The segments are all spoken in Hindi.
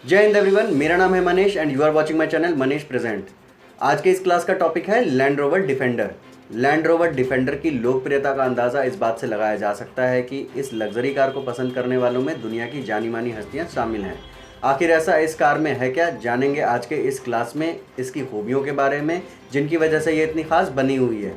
जय हिंद एवरीवन, मेरा नाम है Manish and you are watching my channel Manish present. आज के इस क्लास का टॉपिक है Land Rover Defender. Land Rover Defender की लोकप्रियता का अंदाज़ा इस बात से लगाया जा सकता है कि इस लग्जरी कार को पसंद करने वालों में दुनिया की जानी मानी हस्तियां शामिल हैं। आखिर ऐसा इस कार में है क्या, जानेंगे आज के इस क्लास में इसकी खूबियों के बारे में जिनकी वजह से ये इतनी खास बनी हुई है।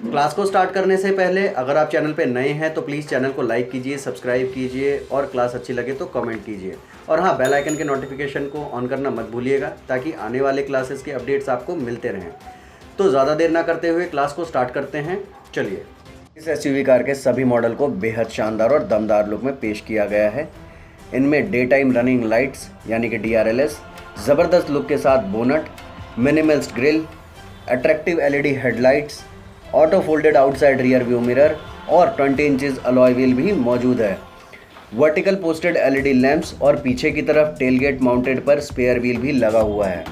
क्लास को स्टार्ट करने से पहले अगर आप चैनल पे नए हैं तो प्लीज़ चैनल को लाइक कीजिए, सब्सक्राइब कीजिए और क्लास अच्छी लगे तो कमेंट कीजिए। और हाँ, बेल आइकन के नोटिफिकेशन को ऑन करना मत भूलिएगा ताकि आने वाले क्लासेस के अपडेट्स आपको मिलते रहें। तो ज़्यादा देर ना करते हुए क्लास को स्टार्ट करते हैं। चलिए, इस एसयूवी कार के सभी मॉडल को बेहद शानदार और दमदार लुक में पेश किया गया है। इनमें डे टाइम रनिंग लाइट्स यानी कि DRLS, ज़बरदस्त लुक के साथ bonnet, minimalist grill, attractive LED headlights, auto folded outside rear view mirror और 20 इंचेस अलॉय व्हील भी मौजूद है। वर्टिकल पोस्टेड LED लैंप्स और पीछे की तरफ टेलगेट माउंटेड पर स्पेयर व्हील भी लगा हुआ है।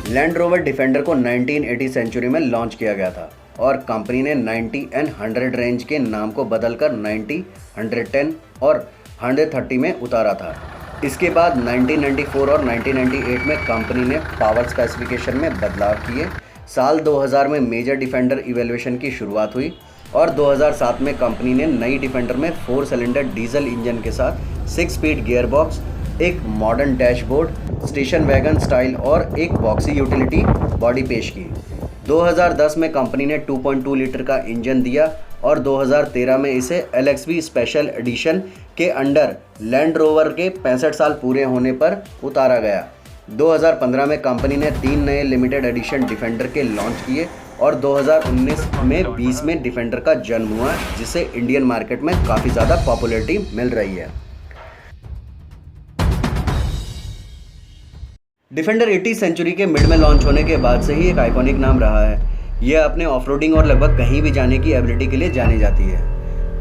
लैंड रोवर डिफेंडर को 1980 सेंचुरी में लॉन्च किया गया था और कंपनी ने 90 एंड 100 रेंज के नाम को बदलकर 90, 110 और 130 में उतारा था। इसके बाद 1994 और 1998 में कंपनी ने पावर स्पेसिफिकेशन में बदलाव किए। साल 2000 में मेजर डिफेंडर इवैल्यूएशन की शुरुआत हुई और 2007 में कंपनी ने नई डिफेंडर में 4 सिलेंडर डीजल इंजन के साथ 6 स्पीड गियर बॉक्स, एक modern dashboard, station wagon style और एक बॉक्सी यूटिलिटी बॉडी पेश की। 2010 में कंपनी ने 2.2 लीटर का इंजन दिया और 2013 में इसे LXV स्पेशल एडिशन के अंडर लैंड रोवर के 65 साल पूरे होने पर उतारा गया। 2015 में कंपनी ने 3 नए लिमिटेड एडिशन डिफेंडर के लॉन्च किए और 2019 में 20 में डिफेंडर का जन्म हुआ, जिसे इंडियन मार्केट में काफ़ी ज़्यादा पॉपुलैरिटी मिल रही है। डिफेंडर 80 सेंचुरी के मिड में लॉन्च होने के बाद से ही एक आइकॉनिक नाम रहा है। यह अपने ऑफरोडिंग और लगभग कहीं भी जाने की एबिलिटी के लिए जानी जाती है।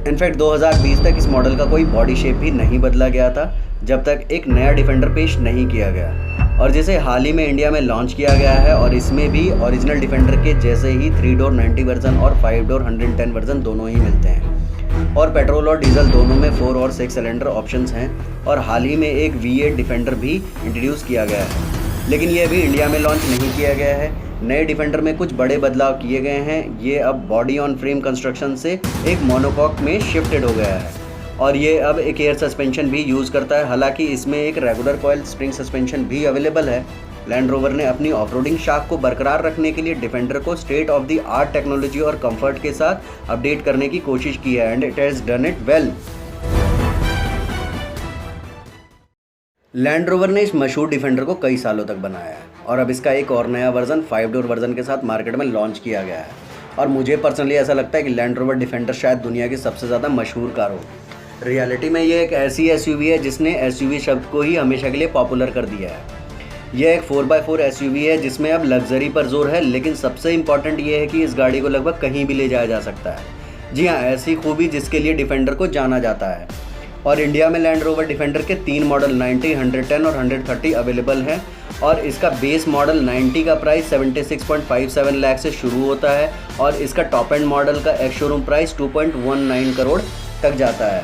इनफैक्ट 2020 तक इस मॉडल का कोई बॉडी शेप भी नहीं बदला गया था जब तक एक नया डिफेंडर पेश नहीं किया गया, और जिसे हाल ही में इंडिया में लॉन्च किया गया है। और इसमें भी ओरिजिनल डिफेंडर के जैसे ही 3 डोर 90 वर्जन और 5 डोर 110 वर्जन दोनों ही मिलते हैं और पेट्रोल और डीजल दोनों में 4 और 6 सिलेंडर ऑप्शंस हैं। और हाल ही में एक V8 डिफेंडर भी इंट्रोड्यूस किया गया है, लेकिन यह भी इंडिया में लॉन्च नहीं किया गया है। नए डिफेंडर में कुछ बड़े बदलाव किए गए हैं। ये अब बॉडी ऑन फ्रेम कंस्ट्रक्शन से एक मोनोकॉक में शिफ्टेड हो गया है और ये अब एक एयर सस्पेंशन भी यूज़ करता है। हालांकि इसमें एक रेगुलर कॉइल स्प्रिंग सस्पेंशन भी अवेलेबल है। लैंड रोवर ने अपनी ऑफरोडिंग शाख को बरकरार रखने के लिए डिफेंडर को state of the art technology और कंफर्ट के साथ अपडेट करने की कोशिश की है and it has done it well. Land rover ने इस मशहूर डिफेंडर को कई सालों तक बनाया है और अब इसका एक और नया वर्जन 5 डोर वर्जन के साथ मार्केट में लॉन्च किया गया है। और मुझे पर्सनली ऐसा लगता है कि लैंड रोवर डिफेंडर शायद दुनिया की सबसे ज़्यादा मशहूर कार हो। रियलिटी में ये एक ऐसी एसयूवी है जिसने एसयूवी शब्द को ही हमेशा के लिए पॉपुलर कर दिया है। यह एक 4x4 एसयूवी है जिसमें अब लग्जरी पर जोर है, लेकिन सबसे इम्पॉर्टेंट ये है कि इस गाड़ी को लगभग कहीं भी ले जाया जा सकता है। जी हाँ, ऐसी खूबी जिसके लिए डिफेंडर को जाना जाता है। और इंडिया में लैंड रोवर डिफेंडर के 3 मॉडल 90, 110 और 130 अवेलेबल हैं और इसका बेस मॉडल 90 का प्राइस 76.57 लाख से शुरू होता है और इसका टॉप एंड मॉडल का एक्स शोरूम प्राइस 2.19 करोड़ तक जाता है।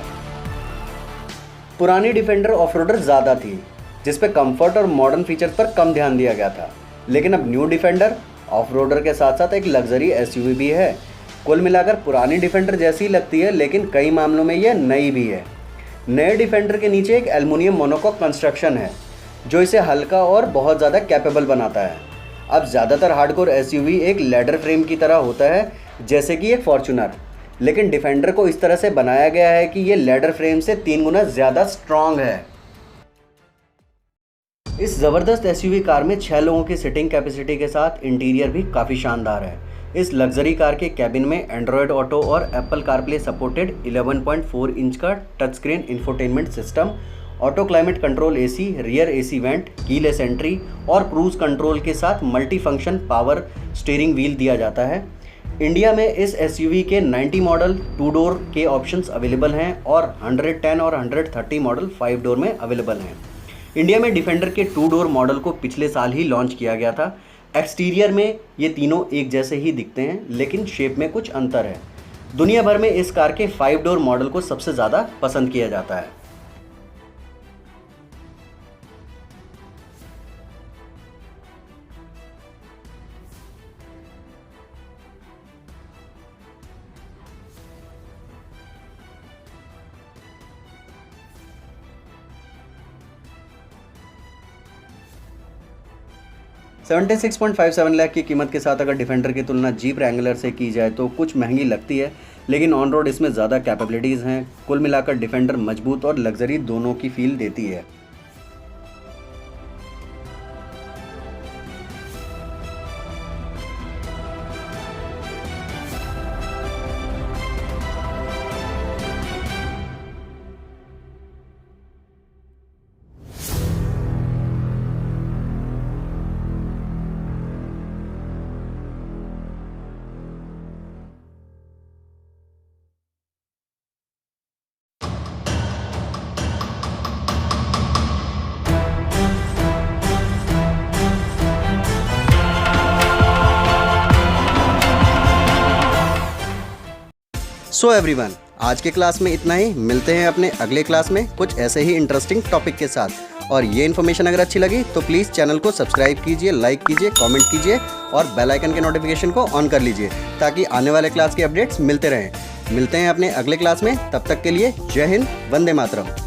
पुरानी डिफेंडर ऑफरोडर ज़्यादा थी जिस पे कंफर्ट और मॉडर्न फीचर्स पर कम ध्यान दिया गया था, लेकिन अब न्यू डिफेंडर ऑफरोडर के साथ साथ एक लग्जरी एसयूवी भी है। कुल मिलाकर पुरानी डिफेंडर जैसी ही लगती है, लेकिन कई मामलों में यह नई भी है। नए डिफेंडर के नीचे एक एल्युमिनियम मोनोकॉक कंस्ट्रक्शन है जो इसे हल्का और बहुत ज़्यादा कैपेबल बनाता है। अब ज़्यादातर हार्डकोर एसयूवी एक लैडर फ्रेम की तरह होता है जैसे कि एक फॉर्च्यूनर, लेकिन डिफेंडर को इस तरह से बनाया गया है कि ये लैडर फ्रेम से 3 गुना ज़्यादा स्ट्रॉन्ग है। इस ज़बरदस्त एसयूवी कार में 6 लोगों की सिटिंग कैपेसिटी के साथ इंटीरियर भी काफ़ी शानदार है। इस लग्जरी कार के कैबिन में एंड्रॉयड ऑटो और एप्पल कारप्ले सपोर्टेड 11.4 इंच का touch screen infotainment system, auto climate control AC, rear AC went, keyless entry और क्रूज कंट्रोल के साथ multi function power steering wheel दिया जाता है। इंडिया में इस एसयूवी के 90 मॉडल 2 डोर के ऑप्शंस अवेलेबल हैं और 110 और 130 मॉडल 5 डोर में अवेलेबल हैं। इंडिया में डिफेंडर के 2 डोर मॉडल को पिछले साल ही लॉन्च किया गया था। एक्सटीरियर में ये तीनों एक जैसे ही दिखते हैं, लेकिन शेप में कुछ अंतर है। दुनिया भर में इस कार के 5 डोर मॉडल को सबसे ज़्यादा पसंद किया जाता है। 76.57 लाख की कीमत के साथ अगर डिफेंडर की तुलना जीप रैंगलर से की जाए तो कुछ महंगी लगती है, लेकिन ऑन रोड इसमें ज़्यादा कैपेबिलिटीज़ हैं। कुल मिलाकर डिफेंडर मजबूत और लग्जरी दोनों की फील देती है। सो एवरीवन, आज के क्लास में इतना ही। मिलते हैं अपने अगले क्लास में कुछ ऐसे ही इंटरेस्टिंग टॉपिक के साथ। और ये इन्फॉर्मेशन अगर अच्छी लगी तो प्लीज़ चैनल को सब्सक्राइब कीजिए, लाइक कीजिए, कमेंट कीजिए और बेल आइकन के नोटिफिकेशन को ऑन कर लीजिए ताकि आने वाले क्लास के अपडेट्स मिलते रहें। मिलते हैं अपने अगले क्लास में, तब तक के लिए जय हिंद, वंदे मातरम।